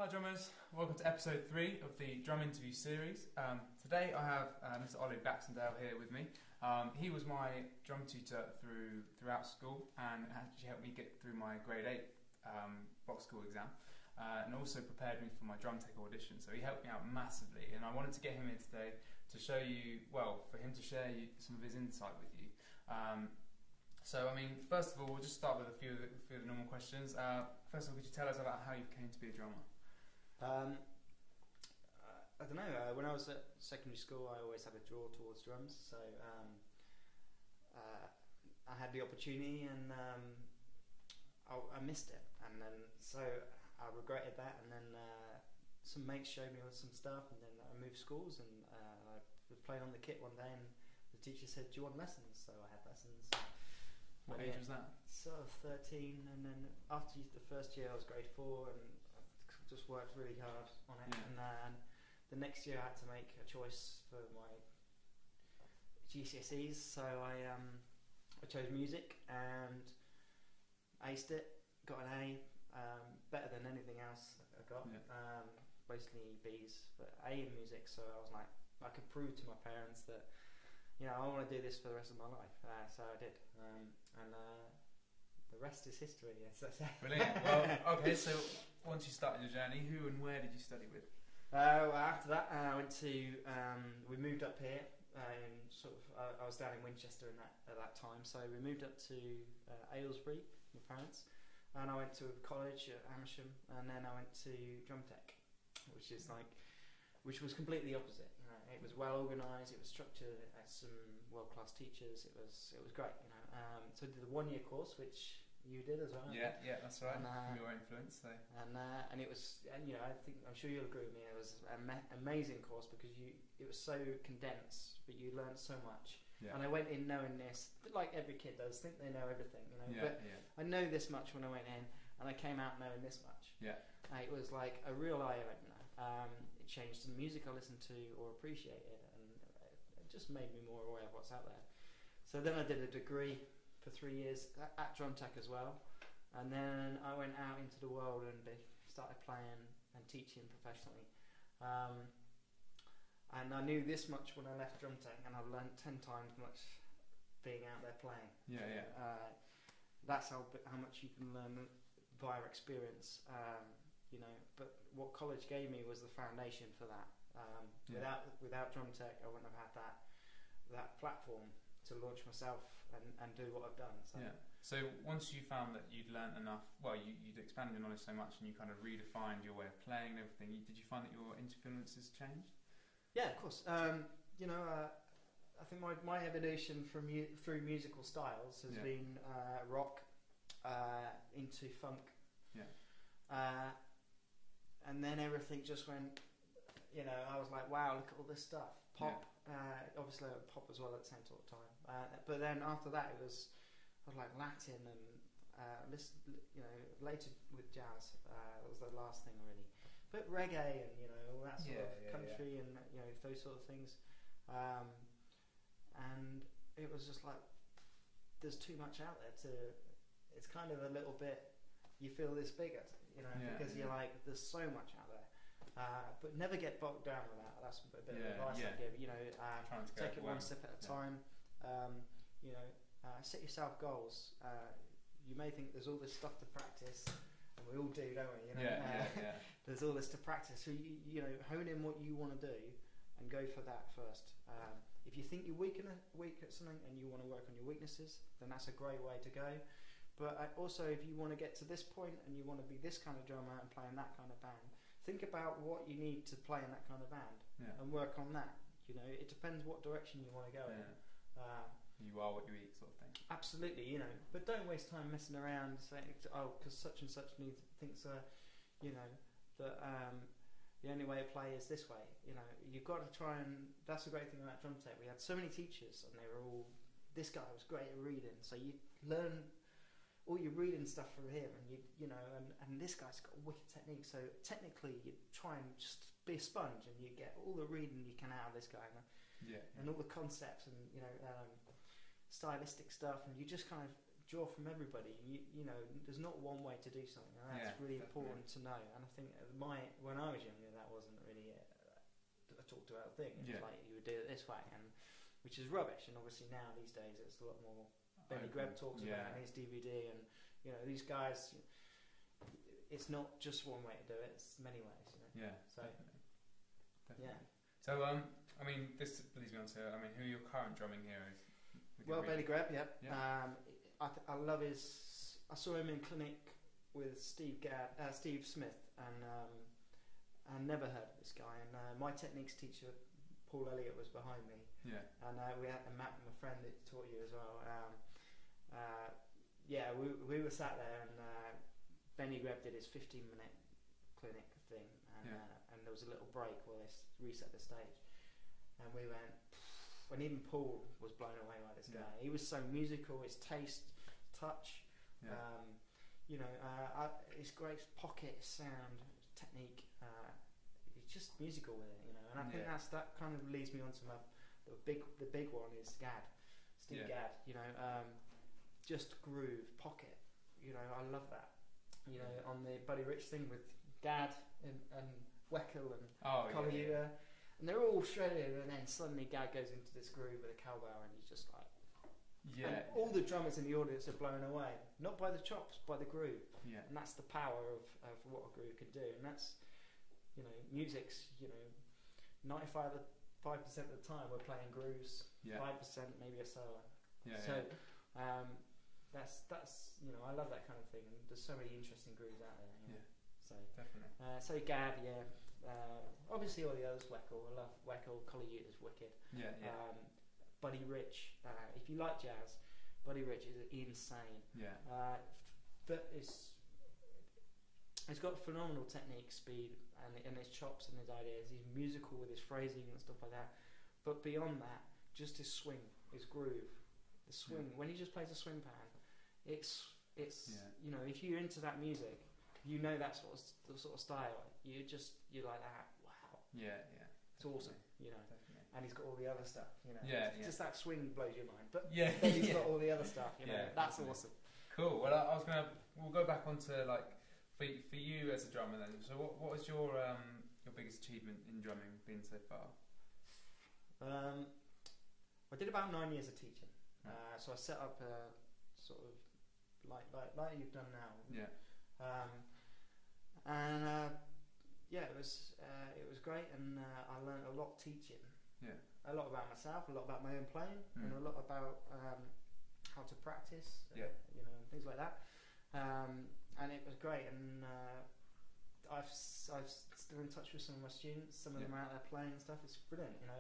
Hi drummers, welcome to episode 3 of the Drum Interview series. Today I have Mr. Oli Baxendale here with me. He was my drum tutor throughout school and actually helped me get through my grade 8 box school exam and also prepared me for my drum tech audition, so he helped me out massively, and I wanted to get him here today to show you, well, for him to share some of his insight with you. So, I mean, first of all, we'll just start with a few of the normal questions. First of all, could you tell us about how you came to be a drummer? I don't know. When I was at secondary school, I always had a draw towards drums. So I had the opportunity, and I missed it. And then so I regretted that. And then some mates showed me some stuff, and then I moved schools, and I was playing on the kit one day, and the teacher said, "Do you want lessons?" So I had lessons. What age was that? Sort of 13, and then after the first year I was grade 4, and I just worked really hard on it. Yeah. And the next year I had to make a choice for my GCSEs, so I chose music and aced it, got an A, better than anything else I got. Yeah. Basically B's, but A in music, so I was like, I could prove to my parents that, you know, I want to do this for the rest of my life. So I did, and the rest is history. Yes, that's it. Brilliant. Well, okay. So once you started your journey, who and where did you study with? After that, I went to. We moved up here. I was down in Winchester at that time, so we moved up to Aylesbury, my parents, and I went to college at Amersham, and then I went to drum tech, which was completely opposite. You know, it was well organised, it was structured, it had some world-class teachers. It was great. You know, so I did the 1-year course, which you did as well. Yeah, that's right. From your influence, so. And it was, and you know, I'm sure you'll agree with me. It was an amazing course because it was so condensed, but you learned so much. Yeah. And I went in knowing this, like every kid does, think they know everything. You know, but I know this much when I went in, and I came out knowing this much. Yeah. It was like a real eye opener. It changed the music I listened to or appreciated, and it just made me more aware of what's out there. So then I did a degree for 3 years at drum tech as well, and then I went out into the world and started playing and teaching professionally. And I knew this much when I left drum tech, and I've learned 10 times much being out there playing. That's how much you can learn via experience. You know, but what college gave me was the foundation for that. Without drum tech, I wouldn't have had that platform to launch myself and do what I've done. So. Yeah. So once you found that you'd learnt enough, well, you'd expanded your knowledge so much, and you kind of redefined your way of playing and everything. Did you find that your influences changed? Yeah, of course. You know, I think my evolution through musical styles has been rock into funk. Yeah. And then everything just went, you know, I was like, wow, look at all this stuff. Pop, obviously pop as well at the same sort of time. But then after that, I was like Latin and, you know, later with jazz. That was the last thing really. But reggae and, you know, all that sort of country and, you know, those sort of things. And it was just like, there's too much out there it's kind of a little bit, you feel this bigger, you know, because you're like, there's so much out there. But never get bogged down with that. That's a bit of advice I give. You know, take it one step at a time. You know, set yourself goals. You may think there's all this stuff to practice, and we all do, don't we? You know, there's all this to practice. So you know, hone in what you want to do, and go for that first. If you think you're weak at something, and you want to work on your weaknesses, then that's a great way to go. But also, if you want to get to this point and you want to be this kind of drummer and play in that kind of band, think about what you need to play in that kind of band and work on that. You know, it depends what direction you want to go in. You are what you eat, sort of thing. Absolutely, you know. But don't waste time messing around saying, oh, because such and such thinks, you know, that the only way to play is this way. You know, you've got to try and. That's the great thing about drum tech. We had so many teachers, and they were all. This guy was great at reading, so you learn. All your reading stuff from him, and you know, and this guy's got a wicked technique. So technically, you try and just be a sponge, and you get all the reading you can out of this guy, and all the concepts, and you know, stylistic stuff, and you just kind of draw from everybody. You know, there's not one way to do something, and that's really important to know. And I think when I was younger, that wasn't really a talked about thing. It was like you would do it this way, and which is rubbish. And obviously now these days it's a lot more. Benny Greb talks about in his DVD, and you know these guys. It's not just one way to do it; it's many ways. You know? Yeah. So. Definitely. Yeah. So I mean, this leads me on to who are your current drumming heroes? Well, Benny Greb, I love his. I saw him in clinic with Steve Smith, and I never heard of this guy. And my techniques teacher, Paul Elliott, was behind me. Yeah. And we had Matt, my friend, that taught you as well. We were sat there, and Benny Greb did his 15-minute clinic thing, and there was a little break while they reset the stage, and we went. When even Paul was blown away by this guy. He was so musical, his taste, touch, his great pocket sound, technique. He's just musical with it, you know. And I think that kind of leads me on to the big one is Gadd, Steve Gadd. You know, just groove, pocket. You know, I love that. You know, on the Buddy Rich thing with Gadd and Weckel and Collier. And they're all shredded, and then suddenly Gadd goes into this groove with a cowbell, and he's just like... Yeah. And all the drummers in the audience are blown away. Not by the chops, by the groove. Yeah. And that's the power of what a groove can do. And that's, you know, music's, you know, 95% of the time we're playing grooves, 5% maybe a solo. Yeah, so that's, you know, I love that kind of thing. And there's so many interesting grooves out there. You know? So definitely. So Gadd, obviously all the others, Weckel. I love Weckel. Collier is wicked. Buddy Rich. If you like jazz, Buddy Rich is insane. But he's got phenomenal technique, speed, and his chops and his ideas. He's musical with his phrasing and stuff like that. But beyond that, just his swing, his groove, the swing. When he just plays a swing pattern, it's you know, if you're into that music. You know that sort of style. You're like that. Wow. It's awesome. You know. Definitely. And he's got all the other stuff. You know. Just that swing blows your mind. But then he's got all the other stuff. You know. That's awesome. Cool. Well, we'll go back onto like for you as a drummer then. So what was your biggest achievement in drumming been so far? I did about 9 years of teaching. So I set up a sort of like you've done now. Yeah. It was great, and I learned a lot teaching. A lot about myself, a lot about my own playing, and a lot about how to practice. You know, and things like that. And it was great, and I've still in touch with some of my students. Some of them are out there playing and stuff. It's brilliant. You know,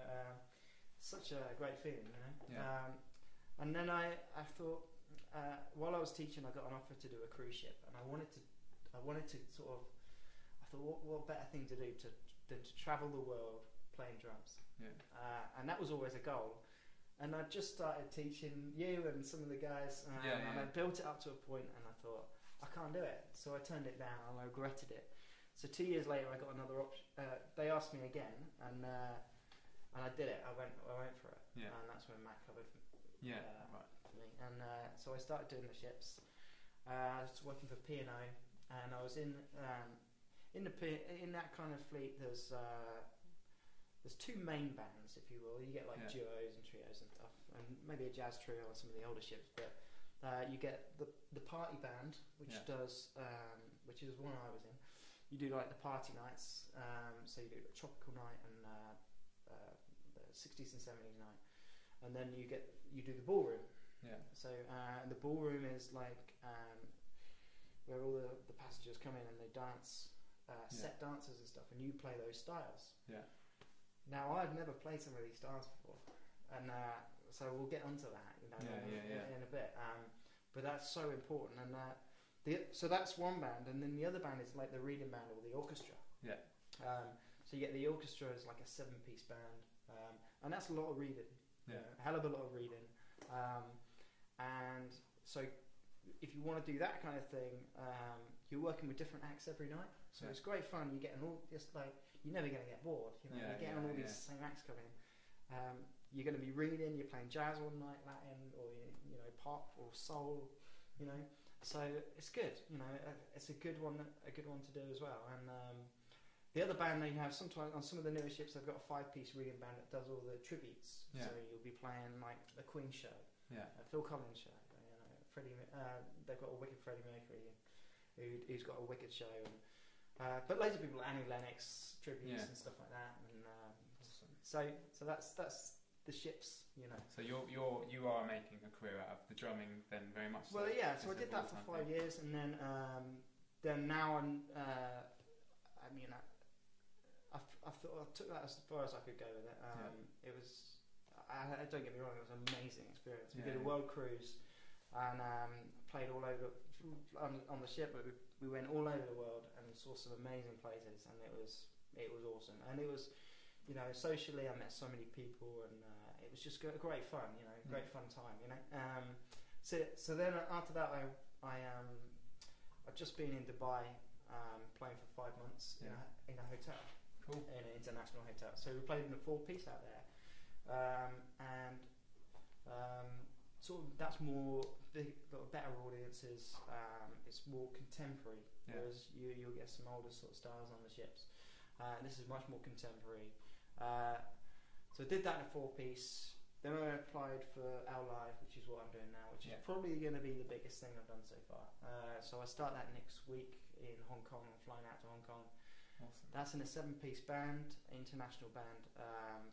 such a great feeling. You know. And then I thought. While I was teaching, I got an offer to do a cruise ship, and I wanted to sort of. I thought, what better thing to do than to travel the world playing drums? And that was always a goal. And I just started teaching you and some of the guys, and I built it up to a point, and I thought I can't do it, so I turned it down, and I regretted it. So 2 years later, I got another option. They asked me again, and I did it. I went for it, and that's when Matt covered. And so I started doing the ships. I was working for P&O, and I was in that kind of fleet. There's two main bands, if you will. You get like duos and trios and stuff, and maybe a jazz trio on some of the older ships. But you get the party band, which does which is one I was in. You do like the party nights, so you do the tropical night and the 60s and 70s night, and then you do the ballroom. So the ballroom is like where all the passengers come in and they dance, set dancers and stuff, and you play those styles. Now I've never played some of these styles before, and so we'll get onto that, you know, in a bit. But that's so important, and so that's one band, and then the other band is like the reading band or the orchestra. So you get the orchestra as like a 7-piece band, and that's a lot of reading, a hell of a lot of reading. And so if you want to do that kind of thing, you're working with different acts every night, so it's great fun. You're getting all just like you're never going to get bored. You know, you're getting all these same acts coming in. You're going to be reading. You're playing jazz all night, Latin, or you know, pop or soul, you know. So it's good, you know. It's a good one to do as well. And the other band they have sometimes on some of the newer ships, they've got a 5-piece reading band that does all the tributes. Yeah. So you'll be playing like the Queen show, Yeah. a Phil Collins show, you know, they've got a wicked Freddie Mercury, who's got a wicked show, and, but loads of people, Annie Lennox tributes and stuff like that, and awesome. so that's the ships, you know. So you are making a career out of the drumming then, very much. Well, yeah. So I did that for 5 years, and then now I'm. I mean, I took that as far as I could go with it. It was. Don't get me wrong. It was an amazing experience. We did a world cruise, and played all over on the ship. But we went all over the world and saw some amazing places, and it was awesome. And it was, you know, socially I met so many people, and it was just great fun. You know, great fun time. You know. So then after that, I've just been in Dubai playing for 5 months in a hotel. Cool. In an international hotel. So we played in a 4-piece out there, and sort of that's more better audiences. It's more contemporary, whereas you'll get some older sort of styles on the ships. This is much more contemporary. So I did that in a 4-piece. Then I applied for Our Live, which is what I'm doing now, which is probably going to be the biggest thing I've done so far. So I start that next week in Hong Kong. I'm flying out to Hong Kong. Awesome. That's in a 7-piece band, international band,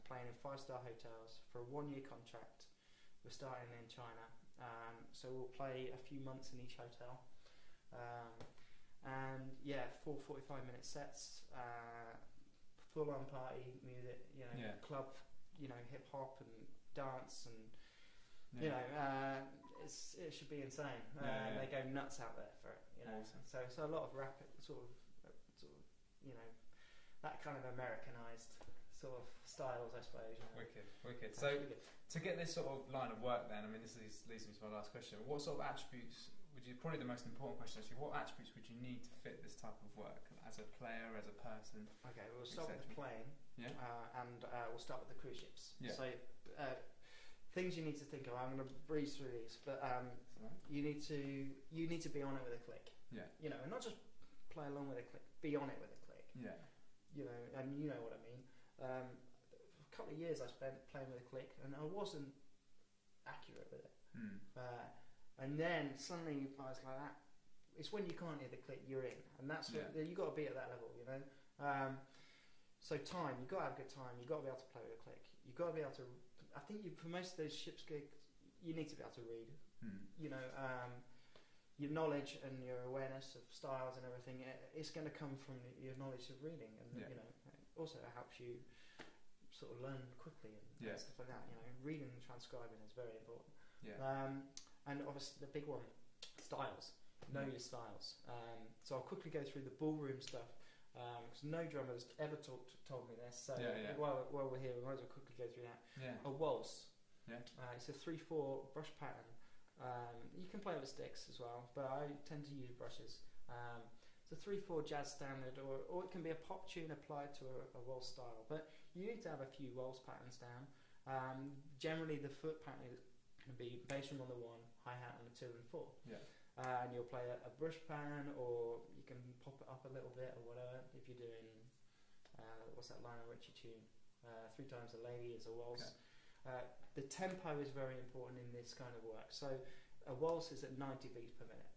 playing in 5-star hotels for a 1-year contract. We're starting in China, so we'll play a few months in each hotel, and 4 45-minute sets, full-on party music, you know, club, you know, hip hop and dance, and you know, it should be insane. They go nuts out there for it, you know. Awesome. So a lot of rapid sort of, you know, that kind of Americanized sort of styles, I suppose. You know. Wicked. So to get this sort of line of work, then, I mean, this leads me to my last question. What sort of attributes probably the most important question actually? What attributes would you need to fit this type of work as a player, as a person? Okay, we'll start with the plane, and we'll start with the cruise ships. Yeah. So things you need to think of. I'm going to breeze through these, but you need to be on it with a click. Yeah. You know, and not just play along with a click. Be on it with a click. Yeah. You know, and you know what I mean. A couple of years I spent playing with a click, and I wasn't accurate with it. And then suddenly I was like that. It's when you can't hear the click, you're in, and that's you got to be at that level, you know. So time, you've got to have a good time. You've got to be able to play with a click. You've got to be able to. I think for most of those ships gigs, you need to be able to read. You know, your knowledge and your awareness of styles and everything. It's going to come from your knowledge of reading, and you know, also it helps you sort of learn quickly and stuff like that. You know, reading and transcribing is very important. Yeah. And obviously the big one, styles. Know your styles. So I'll quickly go through the ballroom stuff, because no drummer's ever told me this. So while we're here, we might as well quickly go through that. Yeah. A waltz. Yeah. It's a 3/4 brush pattern. You can play with sticks as well, but I tend to use brushes. It's a 3/4 jazz standard, or it can be a pop tune applied to a waltz style. But you need to have a few waltz patterns down. Generally, the foot pattern can be bass drum on the 1, hi-hat on the 2 and 4. Yeah. And you'll play a brush pattern, or you can pop it up a little bit or whatever. If you're doing what's that Lionel Richie tune? 3 Times a Lady is a waltz. Okay. The tempo is very important in this kind of work. So a waltz is at 90 beats per minute.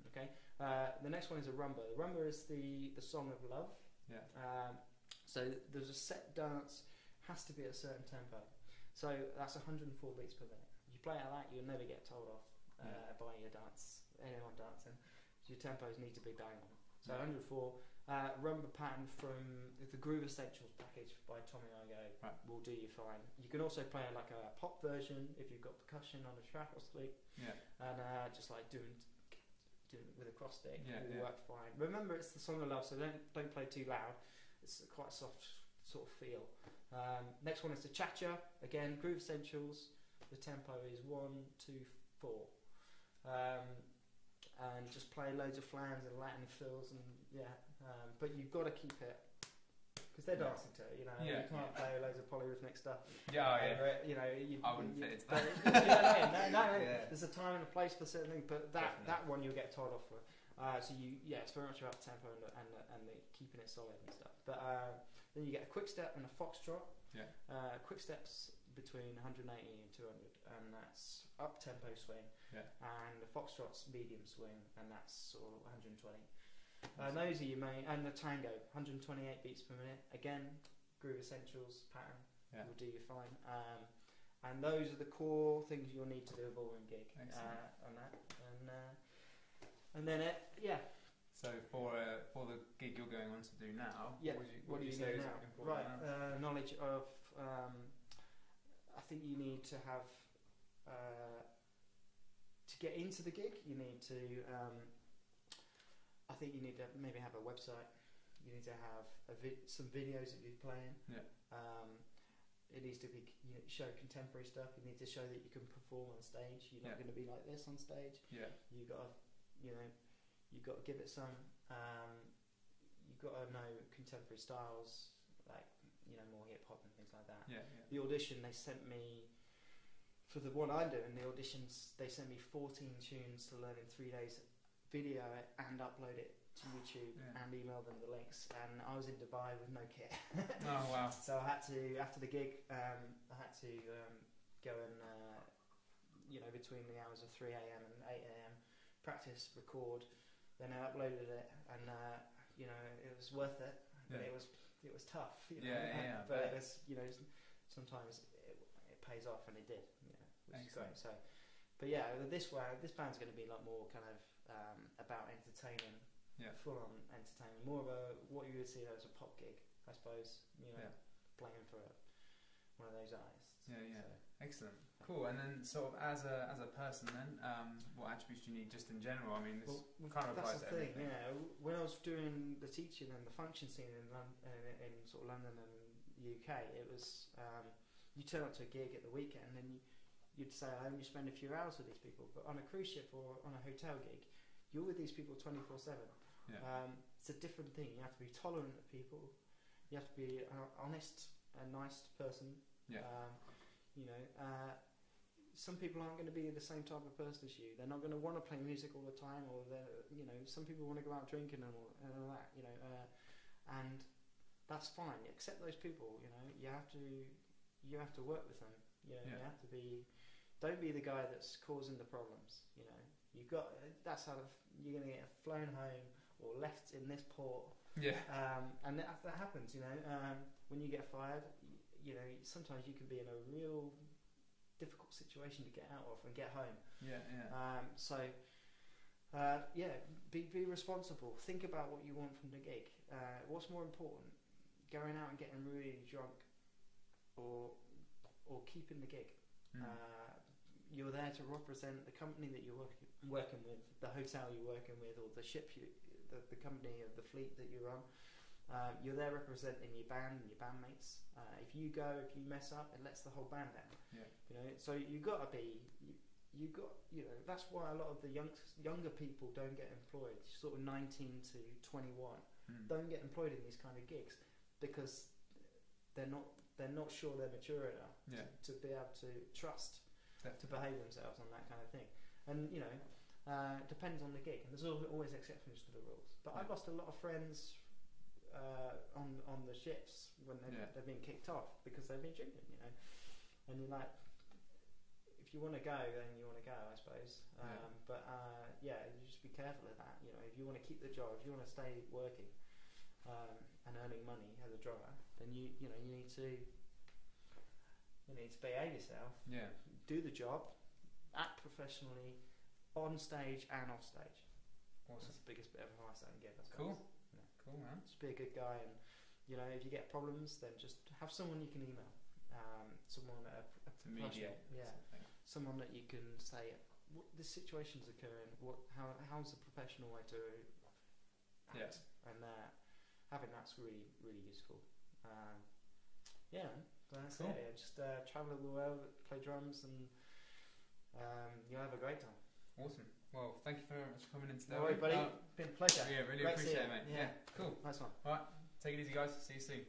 Okay. The next one is a rumba. The rumba is the song of love. Yeah. So there's a set dance, has to be at a certain tempo. So that's 104 beats per minute. If you play it like that, you'll never get told off by your dance. Anyone dancing, your tempos need to be bang on. So 104 rumba pattern from the Groove Essentials package by Tommy Igo will do you fine. You can also play like a pop version if you've got percussion on a track or sleep, and just like doing it with a cross stick will work fine. Remember, it's the song of love, so don't play too loud. It's quite a soft sort of feel. Next one is the cha-cha. Again, Groove Essentials. The tempo is 1, 2, 4. And just play loads of flans and Latin fills, and but you've got to keep it because they're dancing to it, you know. You can't play loads of polyrhythmic stuff. Over it, you know. I wouldn't fit into that. No. There's a time and a place for certain things, but that one you'll get told off for. So it's very much about tempo and the keeping it solid and stuff. But then you get a quick step and a foxtrot. Quick steps between 180 and 200, and that's up tempo swing. And the foxtrot's medium swing, and that's sort of 120. Those are your main, and the tango, 128 beats per minute. Again, groove essentials pattern will do you fine. And those are the core things you'll need to do a ballroom gig on that. And then So for the gig you're going on to do now, what do you say is now? important now? Knowledge of. I think you need to have to get into the gig. You need to. I think you need to maybe have a website. You need to have some videos of you playing. It needs to be show contemporary stuff. You need to show that you can perform on stage. You're not going to be like this on stage. You've got to, you've got to give it some. You've got to know contemporary styles, like more hip hop and things like that. The audition they sent me for the one I'm doing. The auditions they sent me 14 tunes to learn in 3 days. Video it and upload it to YouTube and email them the links, and I was in Dubai with no kit. Oh wow. So I had to, after the gig, I had to go and between the hours of 3 a.m. and 8 a.m. practice, record, then I uploaded it, and it was worth it, but it was tough, but it was, sometimes it pays off, and it did, which is great. So but this band's going to be a lot more kind of about entertaining, full on entertainment, more of what you would see as a pop gig, I suppose. Playing for one of those artists. So. Excellent, cool. And then sort of as a person, then what attributes do you need just in general? I mean, this kind of applies to everything. When I was doing the teaching and the function scene in sort of London and the UK, it was you turn up to a gig at the weekend and you'd say I only spend a few hours with these people, but on a cruise ship or on a hotel gig, you're with these people 24/7. It's a different thing. You have to be tolerant of people. You have to be an honest and nice person. Some people aren't going to be the same type of person as you. They're not going to want to play music all the time, or some people want to go out drinking and all that. And that's fine. You accept those people. You have to work with them. You have to be. Don't be the guy that's causing the problems. That's how you're going to get flown home or left in this port. And that happens. When you get fired, sometimes you can be in a real difficult situation to get out of and get home. Be responsible. Think about what you want from the gig. What's more important, going out and getting really drunk, or keeping the gig? You're there to represent the company that you're working with, the hotel you're working with, or the ship, the company of the fleet that you're on. You're there representing your band and your bandmates. If you mess up, it lets the whole band down. So you got to be. That's why a lot of the younger people don't get employed. Sort of 19 to 21 don't get employed in these kind of gigs because they're not sure they're mature enough to be able to trust. To behave themselves on that kind of thing, and depends on the gig, and there's always exceptions to the rules. But I've lost a lot of friends on the ships when they've been kicked off because they've been drinking, and you're like, if you want to go, then you want to go, I suppose. But you just be careful of that. If you want to keep the job, if you want to stay working and earning money as a drummer, then you need to behave yourself. Do the job, act professionally, on stage and off stage. Awesome. That's the biggest bit of advice I can give. Cool, man. Just be a good guy, and if you get problems, then just have someone you can email, someone a to mediate. Someone that you can say, this situation's occurring. How's the professional way to act? And having that's really really useful. That's cool. it. Just travel the world, play drums, and you'll have a great time. Awesome. Well, thank you very much for coming in today. No worries, buddy. Been a pleasure. Really Great appreciate it, mate. Yeah, cool. Nice one. All right, take it easy, guys. See you soon.